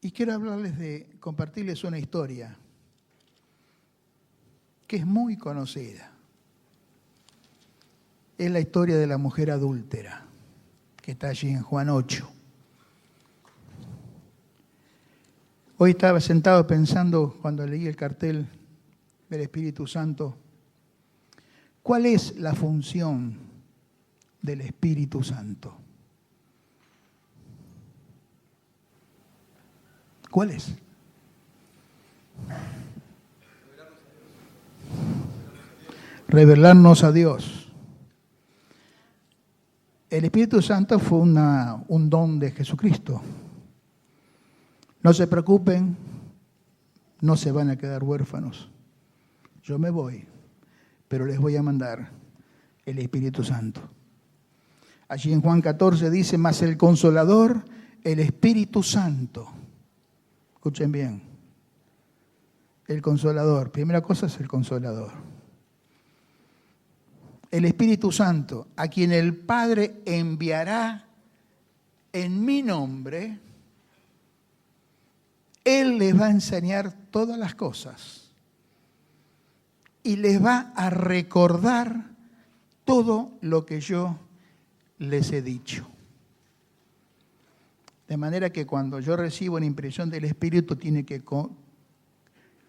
Y quiero compartirles una historia que es muy conocida. Es la historia de la mujer adúltera, que está allí en Juan 8. Hoy estaba sentado pensando, cuando leí el cartel del Espíritu Santo, ¿cuál es la función del Espíritu Santo? ¿Cuál es? Revelarnos a Dios. El Espíritu Santo fue un don de Jesucristo. No se preocupen, no se van a quedar huérfanos. Yo me voy, pero les voy a mandar el Espíritu Santo. Allí en Juan 14 dice, mas el Consolador, el Espíritu Santo. Escuchen bien. El Consolador, primera cosa es el Consolador. El Espíritu Santo, a quien el Padre enviará en mi nombre, Él les va a enseñar todas las cosas y les va a recordar todo lo que yo les he dicho. De manera que cuando yo recibo una impresión del Espíritu tiene que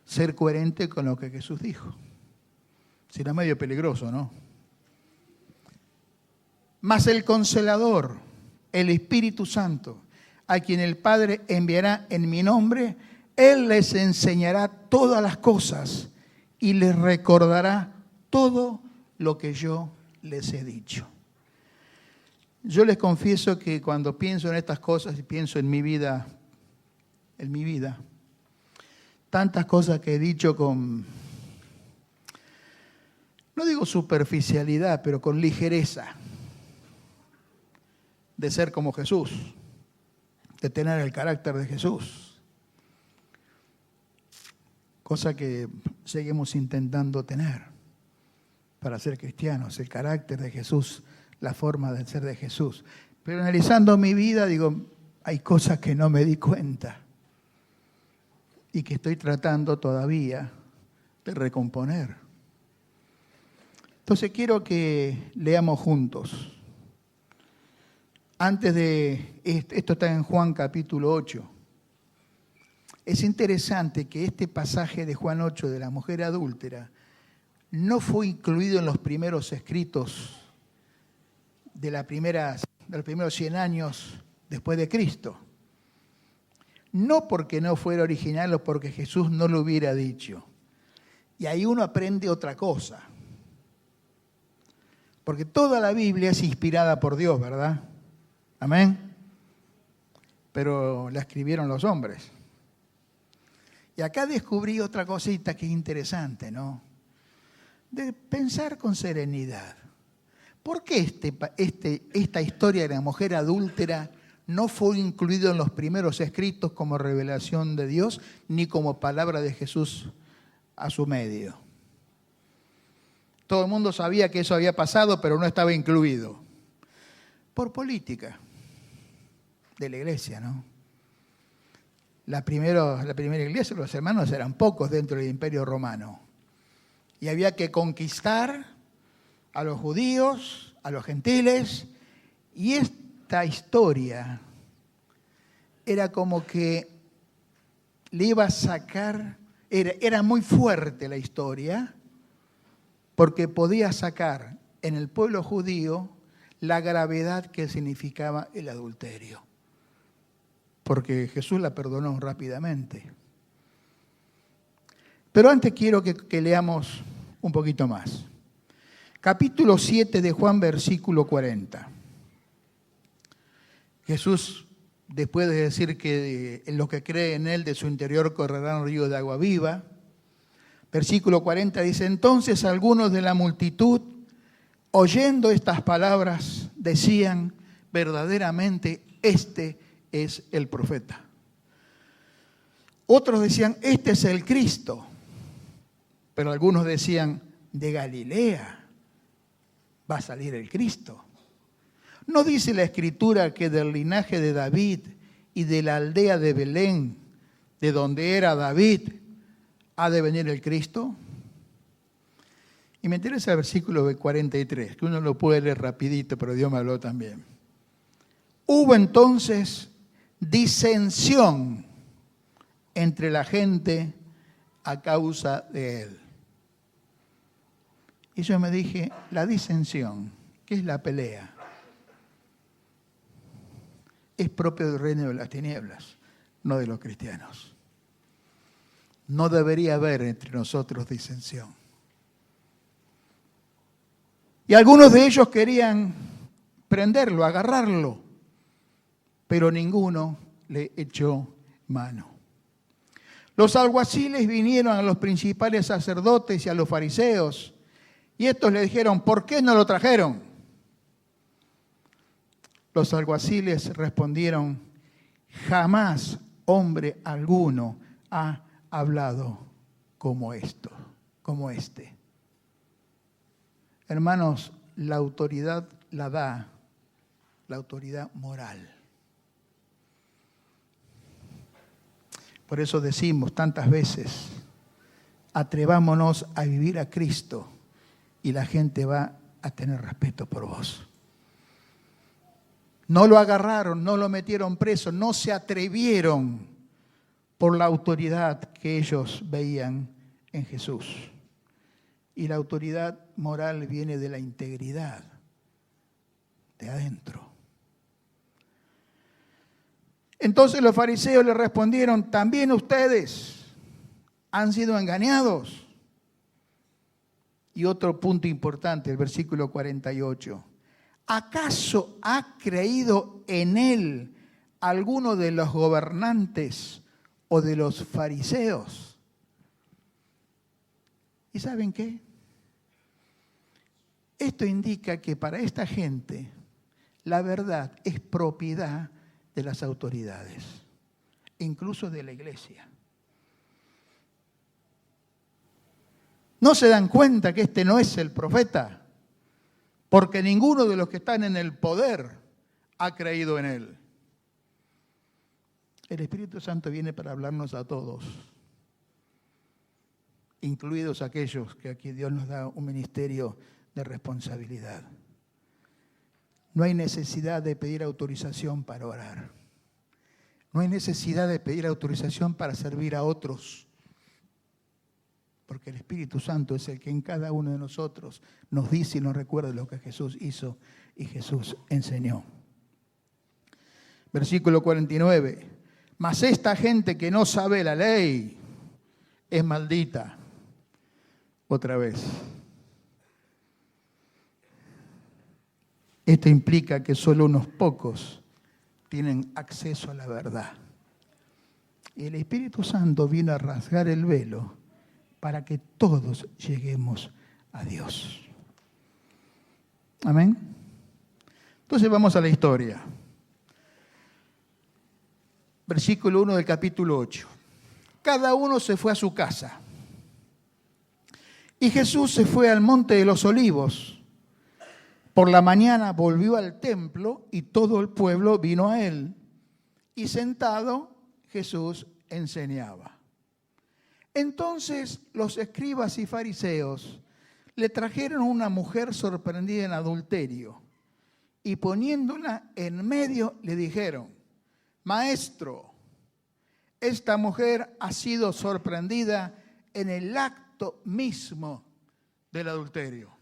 ser coherente con lo que Jesús dijo. Será medio peligroso, ¿no? Mas el Consolador, el Espíritu Santo, a quien el Padre enviará en mi nombre, Él les enseñará todas las cosas y les recordará todo lo que yo les he dicho. Yo les confieso que cuando pienso en estas cosas y pienso en mi vida, tantas cosas que he dicho con, no digo superficialidad, pero con ligereza, de ser como Jesús, de tener el carácter de Jesús, cosa que seguimos intentando tener para ser cristianos, el carácter de Jesús, la forma de ser de Jesús. Pero analizando mi vida, digo, hay cosas que no me di cuenta y que estoy tratando todavía de recomponer. Entonces quiero que leamos juntos. Antes de esto está en Juan capítulo 8. Es interesante que este pasaje de Juan 8 de la mujer adúltera no fue incluido en los primeros escritos de los primeros 100 años después de Cristo. No porque no fuera original o porque Jesús no lo hubiera dicho. Y ahí uno aprende otra cosa. Porque toda la Biblia es inspirada por Dios, ¿verdad? Amén. Pero la escribieron los hombres. Y acá descubrí otra cosita que es interesante, ¿no? De pensar con serenidad. ¿Por qué esta historia de la mujer adúltera no fue incluido en los primeros escritos como revelación de Dios ni como palabra de Jesús a su medio? Todo el mundo sabía que eso había pasado, pero no estaba incluido. Por política de la iglesia, ¿no? La primera iglesia, los hermanos eran pocos dentro del Imperio Romano. Y había que conquistar a los judíos, a los gentiles. Y esta historia era como que le iba a sacar, era muy fuerte la historia, porque podía sacar en el pueblo judío la gravedad que significaba el adulterio. Porque Jesús la perdonó rápidamente. Pero antes quiero que leamos un poquito más. Capítulo 7 de Juan, versículo 40. Jesús, después de decir que en los que creen en Él, de su interior correrán ríos de agua viva. Versículo 40 dice, entonces algunos de la multitud, oyendo estas palabras, decían, verdaderamente este es el profeta. Otros decían, este es el Cristo. Pero algunos decían, de Galilea va a salir el Cristo. ¿No dice la Escritura que del linaje de David y de la aldea de Belén de donde era David, ha de venir el Cristo? Y me interesa el versículo 43, que uno lo puede leer rapidito, pero Dios me habló también. Hubo entonces disensión entre la gente a causa de él. Y yo me dije, la disensión, ¿qué es la pelea? Es propio del reino de las tinieblas, no de los cristianos. No debería haber entre nosotros disensión. Y algunos de ellos querían prenderlo, agarrarlo, pero ninguno le echó mano. Los alguaciles vinieron a los principales sacerdotes y a los fariseos, y estos le dijeron, ¿por qué no lo trajeron? Los alguaciles respondieron, jamás hombre alguno ha hablado como esto, como este. Hermanos, la autoridad la da la autoridad moral. Por eso decimos tantas veces, atrevámonos a vivir a Cristo y la gente va a tener respeto por vos. No lo agarraron, no lo metieron preso, no se atrevieron por la autoridad que ellos veían en Jesús. Y la autoridad moral viene de la integridad, de adentro. Entonces los fariseos le respondieron, ¿también ustedes han sido engañados? Y otro punto importante, el versículo 48. ¿Acaso ha creído en él alguno de los gobernantes o de los fariseos? ¿Y saben qué? Esto indica que para esta gente la verdad es propiedad de las autoridades, incluso de la iglesia. ¿No se dan cuenta que este no es el profeta? Porque ninguno de los que están en el poder ha creído en él. El Espíritu Santo viene para hablarnos a todos, incluidos aquellos que aquí Dios nos da un ministerio de responsabilidad. No hay necesidad de pedir autorización para orar. No hay necesidad de pedir autorización para servir a otros. Porque el Espíritu Santo es el que en cada uno de nosotros nos dice y nos recuerda lo que Jesús hizo y Jesús enseñó. Versículo 49. Mas esta gente que no sabe la ley es maldita. Otra vez. Esto implica que solo unos pocos tienen acceso a la verdad. Y el Espíritu Santo vino a rasgar el velo para que todos lleguemos a Dios. Amén. Entonces vamos a la historia. Versículo 1 del capítulo 8. Cada uno se fue a su casa. Y Jesús se fue al monte de los olivos. Por la mañana volvió al templo y todo el pueblo vino a él. Y sentado Jesús enseñaba. Entonces los escribas y fariseos le trajeron una mujer sorprendida en adulterio y poniéndola en medio le dijeron, Maestro, esta mujer ha sido sorprendida en el acto mismo del adulterio.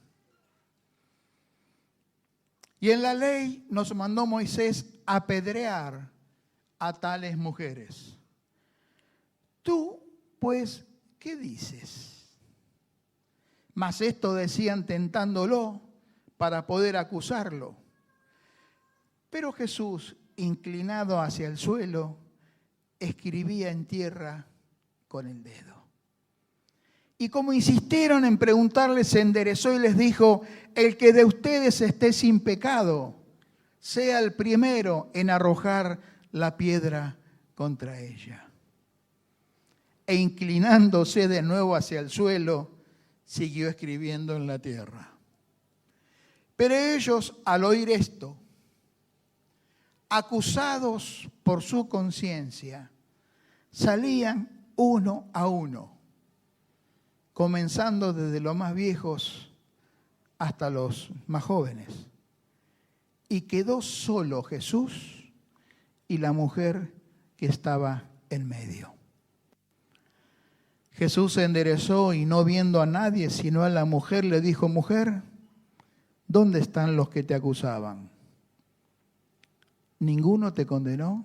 Y en la ley nos mandó Moisés apedrear a tales mujeres. Tú, pues, ¿qué dices? Mas esto decían tentándolo para poder acusarlo. Pero Jesús, inclinado hacia el suelo, escribía en tierra con el dedo. Y como insistieron en preguntarle, se enderezó y les dijo, el que de ustedes esté sin pecado, sea el primero en arrojar la piedra contra ella. E inclinándose de nuevo hacia el suelo, siguió escribiendo en la tierra. Pero ellos, al oír esto, acusados por su conciencia, salían uno a uno, comenzando desde los más viejos hasta los más jóvenes. Y quedó solo Jesús y la mujer que estaba en medio. Jesús se enderezó y no viendo a nadie sino a la mujer, le dijo: mujer, ¿dónde están los que te acusaban? ¿Ninguno te condenó?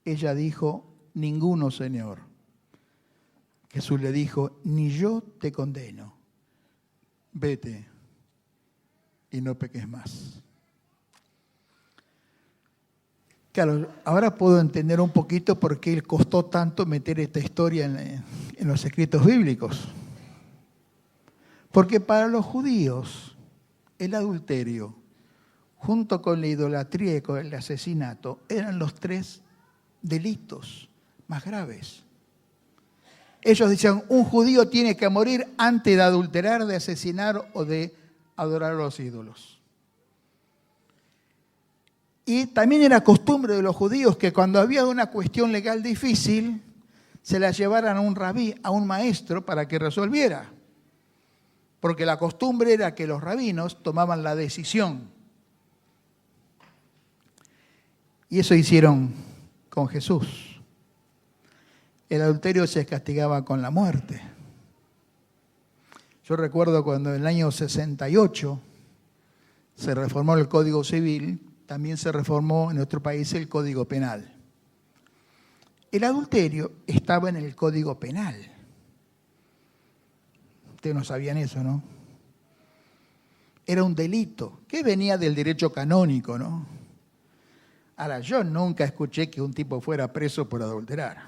Ella dijo: ninguno, Señor. Jesús le dijo: ni yo te condeno. Vete y no peques más. Claro, ahora puedo entender un poquito por qué costó tanto meter esta historia en los escritos bíblicos. Porque para los judíos el adulterio, junto con la idolatría y con el asesinato, eran los 3 delitos más graves. Ellos decían: un judío tiene que morir antes de adulterar, de asesinar o de adorar a los ídolos. Y también era costumbre de los judíos que cuando había una cuestión legal difícil, se la llevaran a un rabí, a un maestro, para que resolviera. Porque la costumbre era que los rabinos tomaban la decisión. Y eso hicieron con Jesús. El adulterio se castigaba con la muerte. Yo recuerdo cuando en el año 68 se reformó el Código Civil, también se reformó en nuestro país el Código Penal. El adulterio estaba en el Código Penal. Ustedes no sabían eso, ¿no? Era un delito que venía del derecho canónico, ¿no? Ahora, yo nunca escuché que un tipo fuera preso por adulterar.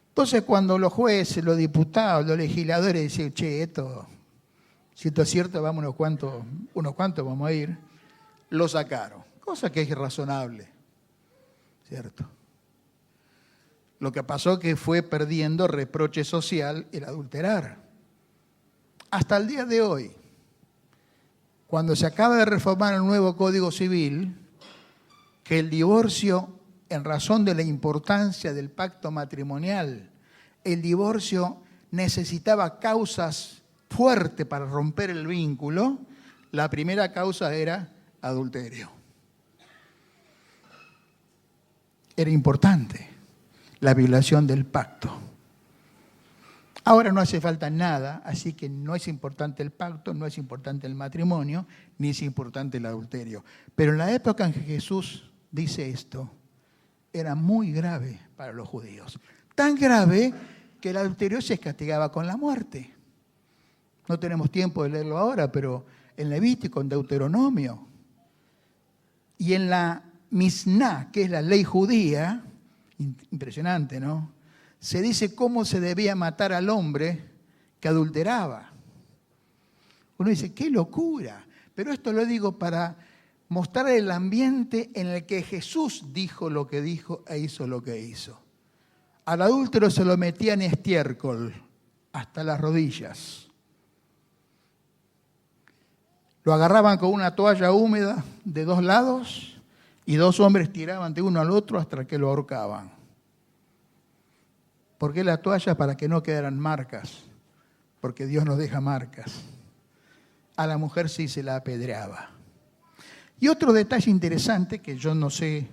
Entonces, cuando los jueces, los diputados, los legisladores decían: che, si esto es cierto, vamos unos cuantos vamos a ir, lo sacaron. Cosa que es irrazonable, ¿cierto? Lo que pasó que fue perdiendo reproche social el adulterar. Hasta el día de hoy, cuando se acaba de reformar el nuevo Código Civil, que el divorcio, en razón de la importancia del pacto matrimonial, el divorcio necesitaba causas fuertes para romper el vínculo, la primera causa era adulterio. Era importante la violación del pacto. Ahora no hace falta nada, así que no es importante el pacto, no es importante el matrimonio, ni es importante el adulterio. Pero en la época en que Jesús dice esto, era muy grave para los judíos. Tan grave que el adulterio se castigaba con la muerte. No tenemos tiempo de leerlo ahora, pero en Levítico, en Deuteronomio, y en la Misná, que es la ley judía, impresionante, ¿no? Se dice cómo se debía matar al hombre que adulteraba. Uno dice: ¡qué locura! Pero esto lo digo para mostrar el ambiente en el que Jesús dijo lo que dijo e hizo lo que hizo. Al adúltero se lo metían en estiércol hasta las rodillas. Lo agarraban con una toalla húmeda de 2 lados y 2 hombres tiraban de uno al otro hasta que lo ahorcaban. ¿Por qué la toalla? Para que no quedaran marcas, porque Dios nos deja marcas. A la mujer sí se la apedreaba. Y otro detalle interesante que yo no sé,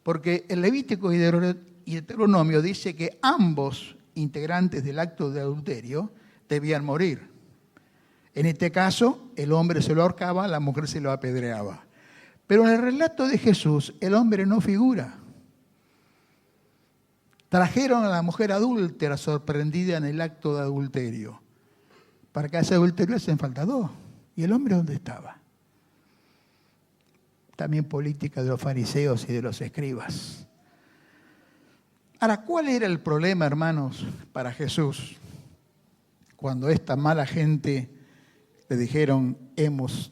porque el Levítico y Deuteronomio dice que ambos integrantes del acto de adulterio debían morir. En este caso, el hombre se lo ahorcaba, la mujer se lo apedreaba. Pero en el relato de Jesús, el hombre no figura. Trajeron a la mujer adúltera sorprendida en el acto de adulterio. Para que ese adulterio hacen falta 2. ¿Y el hombre dónde estaba? También política de los fariseos y de los escribas. Ahora, ¿cuál era el problema, hermanos, para Jesús? Cuando esta mala gente le dijeron: hemos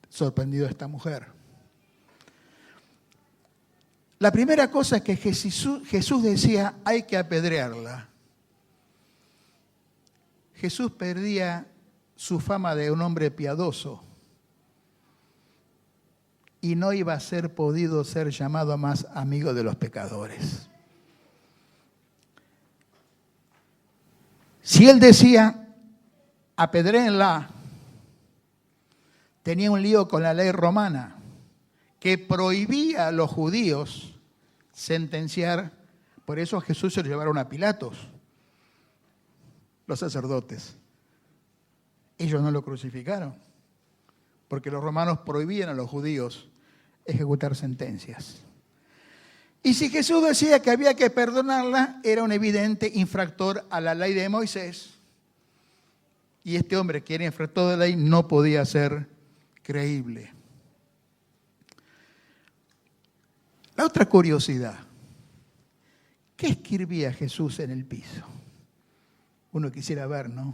sorprendido a esta mujer. La primera cosa es que Jesús decía: hay que apedrearla. Jesús perdía su fama de un hombre piadoso y no iba a ser podido ser llamado más amigo de los pecadores. Si él decía, apedréenla, tenía un lío con la ley romana que prohibía a los judíos sentenciar. Por eso a Jesús se lo llevaron a Pilatos, los sacerdotes. Ellos no lo crucificaron, porque los romanos prohibían a los judíos ejecutar sentencias. Y si Jesús decía que había que perdonarla, era un evidente infractor a la ley de Moisés. Y este hombre, que era infractor de la ley, no podía ser creíble. La otra curiosidad, ¿qué escribía Jesús en el piso? Uno quisiera ver, ¿no?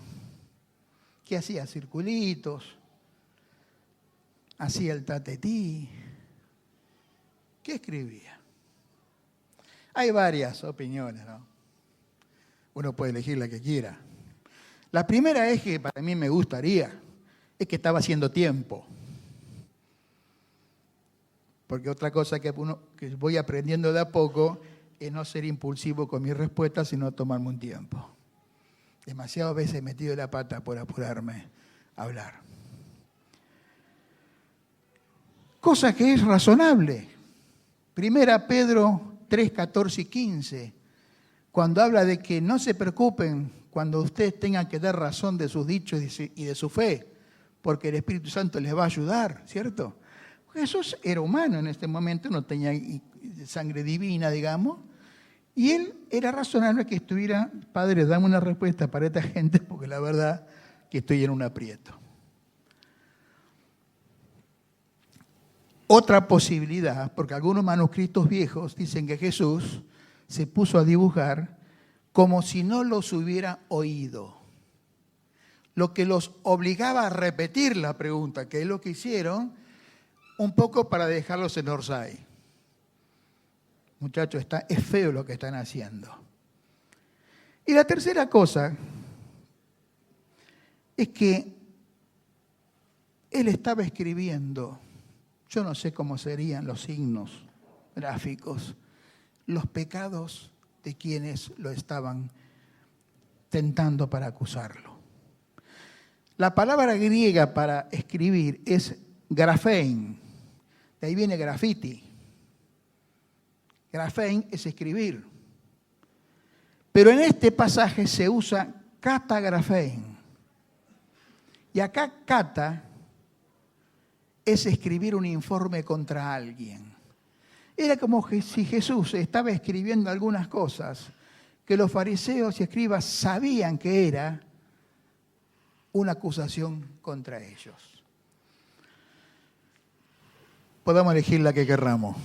¿Qué hacía? Circulitos, hacía el tatetí. ¿Qué escribía? Hay varias opiniones, ¿no? Uno puede elegir la que quiera. La primera es que para mí me gustaría, es que estaba haciendo tiempo. Porque otra cosa que voy aprendiendo de a poco es no ser impulsivo con mis respuestas, sino tomarme un tiempo. Demasiadas veces he metido la pata por apurarme a hablar. Cosa que es razonable. Primera Pedro 3, 14 y 15, cuando habla de que no se preocupen cuando ustedes tengan que dar razón de sus dichos y de su fe, porque el Espíritu Santo les va a ayudar, ¿cierto? Jesús era humano en este momento, no tenía sangre divina, digamos, y él era razonable que estuviera, Padre, dame una respuesta para esta gente, porque la verdad que estoy en un aprieto. Otra posibilidad, porque algunos manuscritos viejos dicen que Jesús se puso a dibujar como si no los hubiera oído, lo que los obligaba a repetir la pregunta, que es lo que hicieron, un poco para dejarlos en Orsay. Muchachos, es feo lo que están haciendo. Y la tercera cosa es que él estaba escribiendo, yo no sé cómo serían los signos gráficos, los pecados de quienes lo estaban tentando para acusarlo. La palabra griega para escribir es grafein, de ahí viene graffiti. Grafein es escribir. Pero en este pasaje se usa catagrafein. Y acá cata es escribir un informe contra alguien. Era como si Jesús estaba escribiendo algunas cosas que los fariseos y escribas sabían que era una acusación contra ellos. Podemos elegir la que querramos.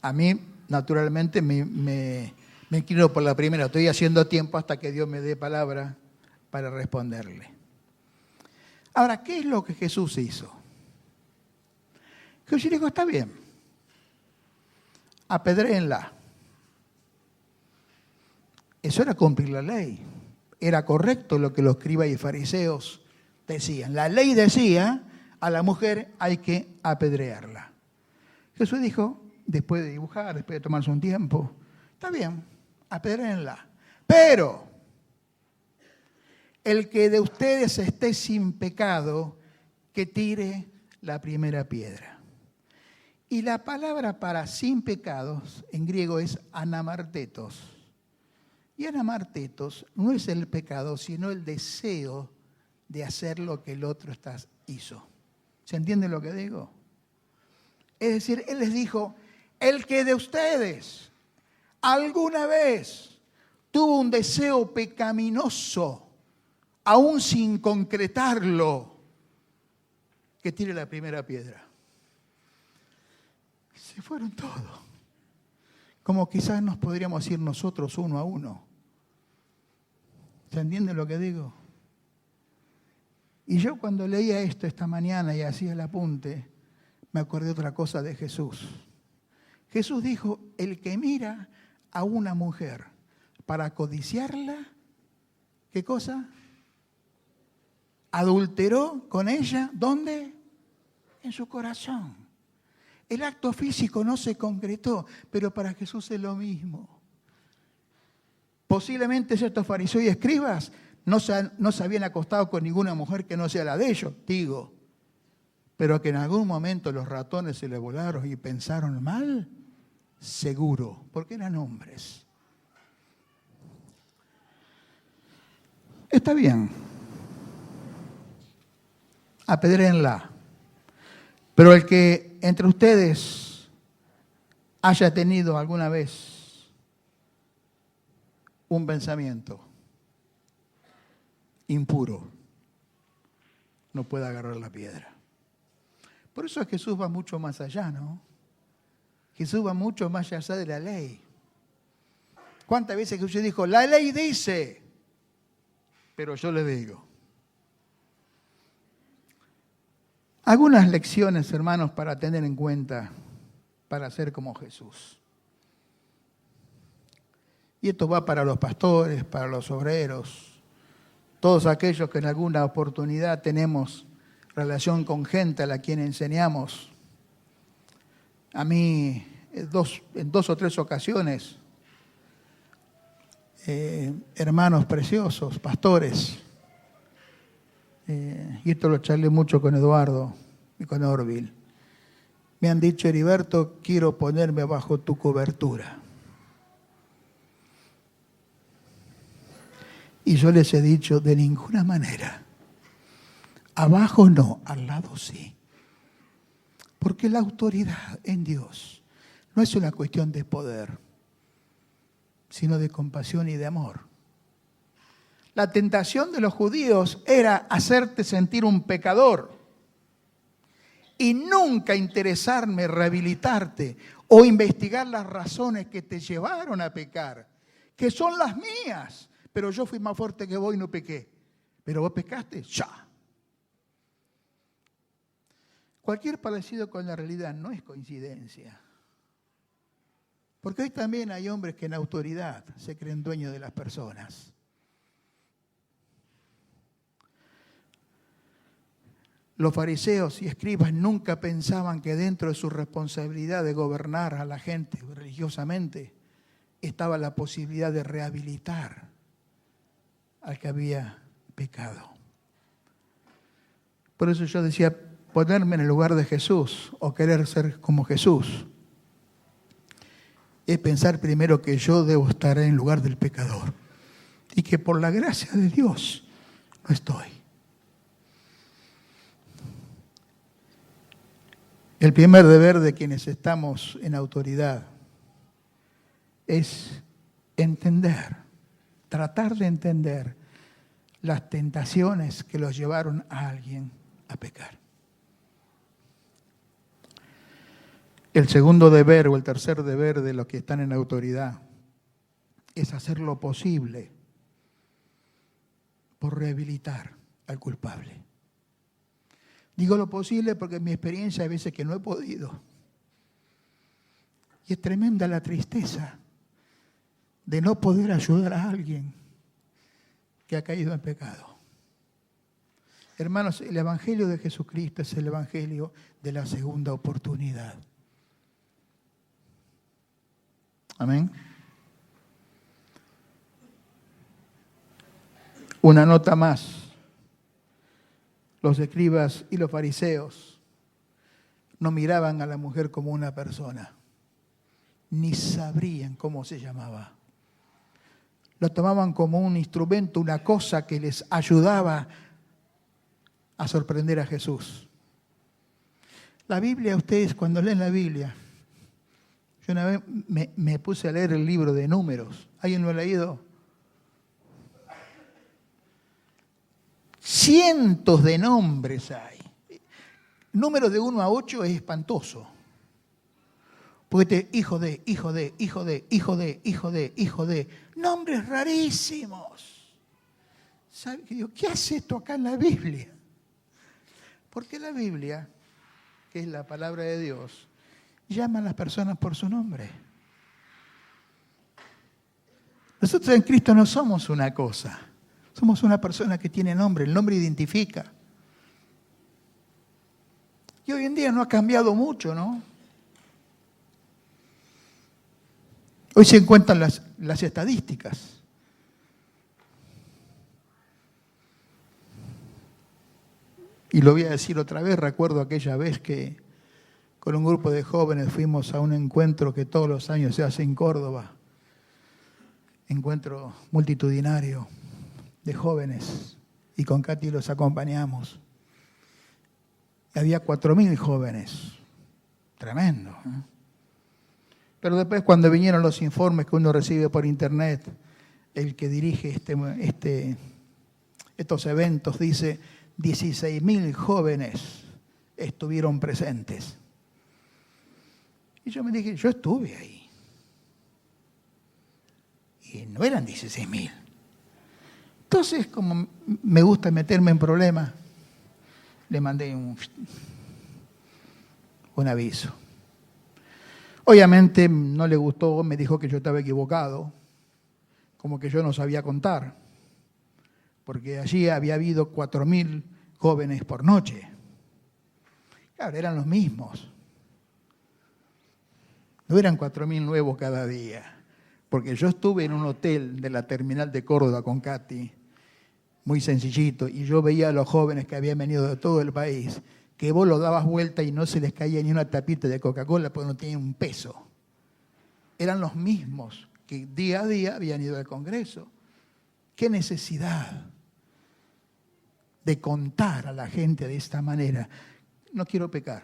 A mí, naturalmente, me inclino por la primera. Estoy haciendo tiempo hasta que Dios me dé palabra para responderle. Ahora, ¿qué es lo que Jesús hizo? Jesús dijo, está bien, apedréenla. Eso era cumplir la ley. Era correcto lo que los escribas y fariseos decían. La ley decía, a la mujer hay que apedrearla. Jesús dijo, después de dibujar, después de tomarse un tiempo, está bien, apedréenla. Pero el que de ustedes esté sin pecado, que tire la primera piedra. Y la palabra para sin pecados en griego es anamartetos. Y anamartetos no es el pecado, sino el deseo de hacer lo que el otro hizo. ¿Se entiende lo que digo? Es decir, Él les dijo, el que de ustedes alguna vez tuvo un deseo pecaminoso, aún sin concretarlo, que tire la primera piedra. Se fueron todos. Como quizás nos podríamos ir nosotros uno a uno. ¿Se entiende lo que digo? Y yo cuando leía esto esta mañana y hacía el apunte, me acordé otra cosa de Jesús. Jesús dijo, el que mira a una mujer para codiciarla, ¿qué cosa? Adulteró con ella, ¿dónde? en su corazón. El acto físico no se concretó, pero para Jesús es lo mismo. Posiblemente estos fariseos y escribas no se habían acostado con ninguna mujer que no sea la de ellos, digo. Pero que en algún momento los ratones se le volaron y pensaron mal, seguro, porque eran hombres. Está bien. Apedréenla. Pero el que entre ustedes haya tenido alguna vez un pensamiento impuro, no puede agarrar la piedra. Por eso Jesús va mucho más allá, ¿no? Jesús va mucho más allá de la ley. ¿Cuántas veces Jesús dijo, la ley dice, pero yo le digo? Algunas lecciones, hermanos, para tener en cuenta, para ser como Jesús. Y esto va para los pastores, para los obreros, todos aquellos que en alguna oportunidad tenemos relación con gente a la quien enseñamos. A mí, en dos o tres ocasiones, hermanos preciosos, pastores, y esto lo charlé mucho con Eduardo y con Orville, me han dicho, Heriberto, quiero ponerme bajo tu cobertura. Y yo les he dicho, de ninguna manera. Abajo no, al lado sí. Porque la autoridad en Dios no es una cuestión de poder, sino de compasión y de amor. La tentación de los judíos era hacerte sentir un pecador y nunca interesarme, rehabilitarte o investigar las razones que te llevaron a pecar, que son las mías. Pero yo fui más fuerte que vos y no pequé. Pero vos pecaste, ya. Cualquier parecido con la realidad no es coincidencia. Porque hoy también hay hombres que en autoridad se creen dueños de las personas. Los fariseos y escribas nunca pensaban que dentro de su responsabilidad de gobernar a la gente religiosamente estaba la posibilidad de rehabilitar al que había pecado. Por eso yo decía, ponerme en el lugar de Jesús o querer ser como Jesús es pensar primero que yo debo estar en lugar del pecador y que por la gracia de Dios no estoy. El primer deber de quienes estamos en autoridad es entender, tratar de entender las tentaciones que los llevaron a alguien a pecar. El segundo deber o el tercer deber de los que están en autoridad es hacer lo posible por rehabilitar al culpable. Digo lo posible porque en mi experiencia hay veces que no he podido. Y es tremenda la tristeza de no poder ayudar a alguien que ha caído en pecado. Hermanos, el Evangelio de Jesucristo es el Evangelio de la segunda oportunidad. Amén. Una nota más. Los escribas y los fariseos no miraban a la mujer como una persona, ni sabrían cómo se llamaba. Lo tomaban como un instrumento, una cosa que les ayudaba a sorprender a Jesús. La Biblia, ustedes cuando leen la Biblia, yo una vez me puse a leer el libro de Números. ¿Alguien lo ha leído? Cientos de nombres hay. Números de 1 a 8 es espantoso. Porque hijo de, hijo de, hijo de, hijo de, hijo de, hijo de. Nombres rarísimos. ¿Sabe? Digo, ¿qué hace esto acá en la Biblia? Porque la Biblia, que es la palabra de Dios, llama a las personas por su nombre. Nosotros en Cristo no somos una cosa. Somos una persona que tiene nombre. El nombre identifica. Y hoy en día no ha cambiado mucho, ¿no? Hoy se encuentran las estadísticas. Y lo voy a decir otra vez, recuerdo aquella vez que con un grupo de jóvenes fuimos a un encuentro que todos los años se hace en Córdoba, encuentro multitudinario de jóvenes, y con Katy los acompañamos. Había 4.000 jóvenes, tremendo, ¿eh? Pero después, cuando vinieron los informes que uno recibe por internet, el que dirige estos eventos dice 16.000 jóvenes estuvieron presentes. Y yo me dije, yo estuve ahí. Y no eran 16.000. Entonces, como me gusta meterme en problemas, le mandé un aviso. Obviamente no le gustó, me dijo que yo estaba equivocado, como que yo no sabía contar, porque allí había habido 4.000 jóvenes por noche. Claro, eran los mismos. No eran 4.000 nuevos cada día, porque yo estuve en un hotel de la terminal de Córdoba con Katy, muy sencillito, y yo veía a los jóvenes que habían venido de todo el país, que vos los dabas vuelta y no se les caía ni una tapita de Coca-Cola porque no tenían un peso. Eran los mismos que día a día habían ido al Congreso. ¿Qué necesidad de contar a la gente de esta manera? No quiero pecar,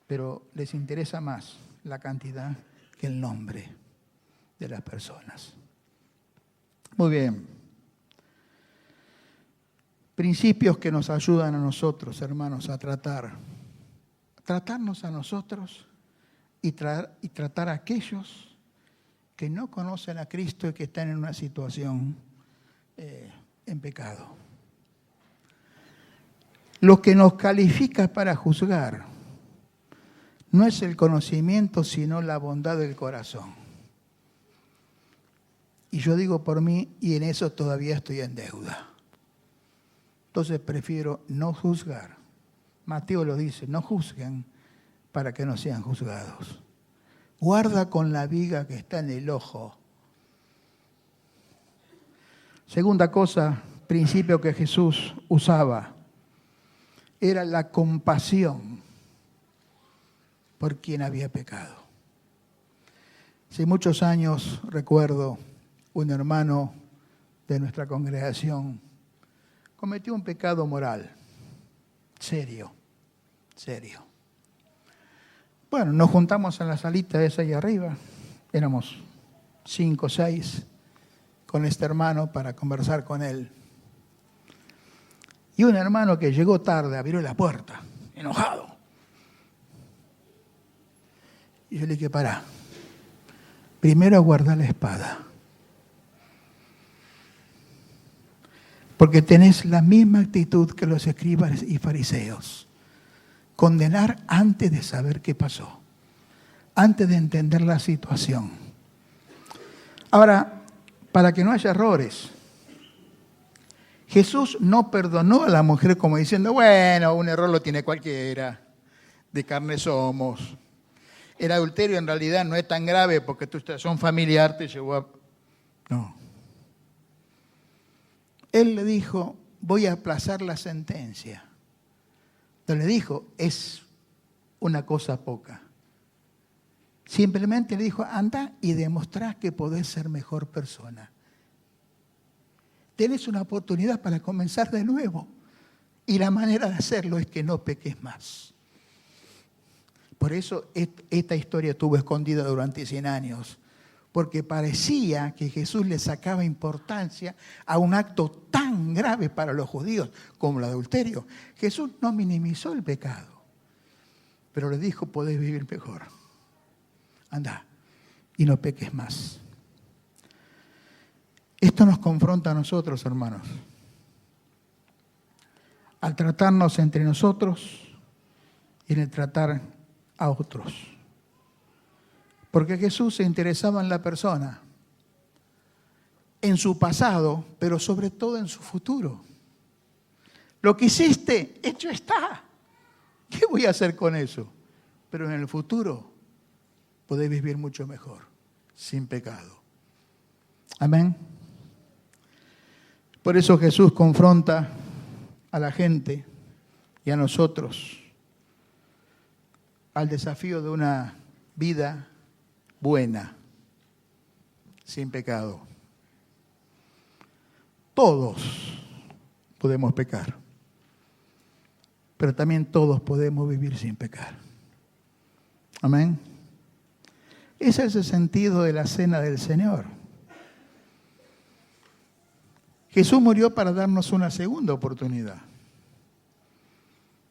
pero les interesa más la cantidad que el nombre de las personas. Muy bien. Principios que nos ayudan a nosotros, hermanos, a tratarnos a nosotros y tratar a aquellos que no conocen a Cristo y que están en una situación en pecado. Lo que nos califica para juzgar no es el conocimiento, sino la bondad del corazón. Y yo digo por mí, y en eso todavía estoy en deuda. Entonces prefiero no juzgar. Mateo lo dice, no juzguen para que no sean juzgados. Guarda con la viga que está en el ojo. Segunda cosa, principio que Jesús usaba, era la compasión por quien había pecado. Hace muchos años recuerdo un hermano de nuestra congregación cometió un pecado moral, serio. Bueno, nos juntamos en la salita esa ahí arriba, éramos 5 o 6 con este hermano para conversar con él. Y un hermano que llegó tarde abrió la puerta, enojado. Y yo le dije, pará, primero guardá la espada. Porque tenés la misma actitud que los escribas y fariseos. Condenar antes de saber qué pasó. Antes de entender la situación. Ahora, para que no haya errores, Jesús no perdonó a la mujer como diciendo, bueno, un error lo tiene cualquiera, de carne somos. El adulterio en realidad no es tan grave porque tú son familiar, te llevó a... No. Él le dijo, voy a aplazar la sentencia. No le dijo, es una cosa poca. Simplemente le dijo, anda y demostrá que podés ser mejor persona. Tenés una oportunidad para comenzar de nuevo. Y la manera de hacerlo es que no peques más. Por eso esta historia estuvo escondida durante 100 años. Porque parecía que Jesús le sacaba importancia a un acto tan grave para los judíos como el adulterio. Jesús no minimizó el pecado, pero le dijo, podés vivir mejor. Anda y no peques más. Esto nos confronta a nosotros, hermanos, al tratarnos entre nosotros y en el tratar a otros. Porque Jesús se interesaba en la persona, en su pasado, pero sobre todo en su futuro. Lo que hiciste, hecho está. ¿Qué voy a hacer con eso? Pero en el futuro podés vivir mucho mejor, sin pecado. Amén. Por eso Jesús confronta a la gente y a nosotros al desafío de una vida buena, sin pecado. Todos podemos pecar, pero también todos podemos vivir sin pecar. Amén. Ese es el sentido de la cena del Señor. Jesús murió para darnos una segunda oportunidad.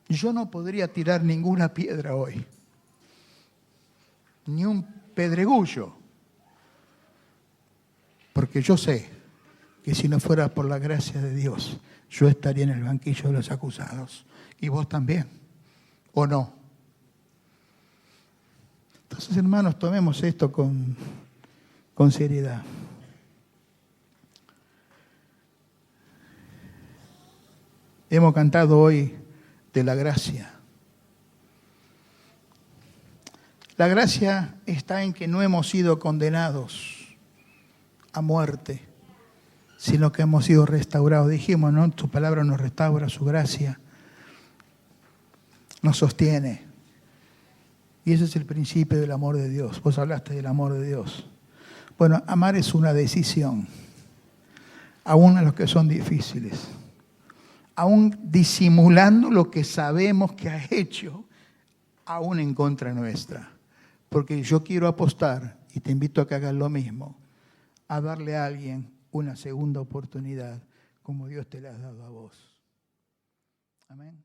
Yo no podría tirar ninguna piedra hoy, ni un pedregullo, porque yo sé que si no fuera por la gracia de Dios, yo estaría en el banquillo de los acusados. Y vos también, ¿o no? Entonces, hermanos, tomemos esto con seriedad. Hemos cantado hoy de la gracia. La gracia está en que no hemos sido condenados a muerte, sino que hemos sido restaurados. Dijimos, ¿no? Tu palabra nos restaura, su gracia nos sostiene. Y ese es el principio del amor de Dios. Vos hablaste del amor de Dios. Bueno, amar es una decisión, aún a los que son difíciles. Aún disimulando lo que sabemos que ha hecho, aún en contra nuestra. Porque yo quiero apostar, y te invito a que hagas lo mismo, a darle a alguien una segunda oportunidad, como Dios te la ha dado a vos. Amén.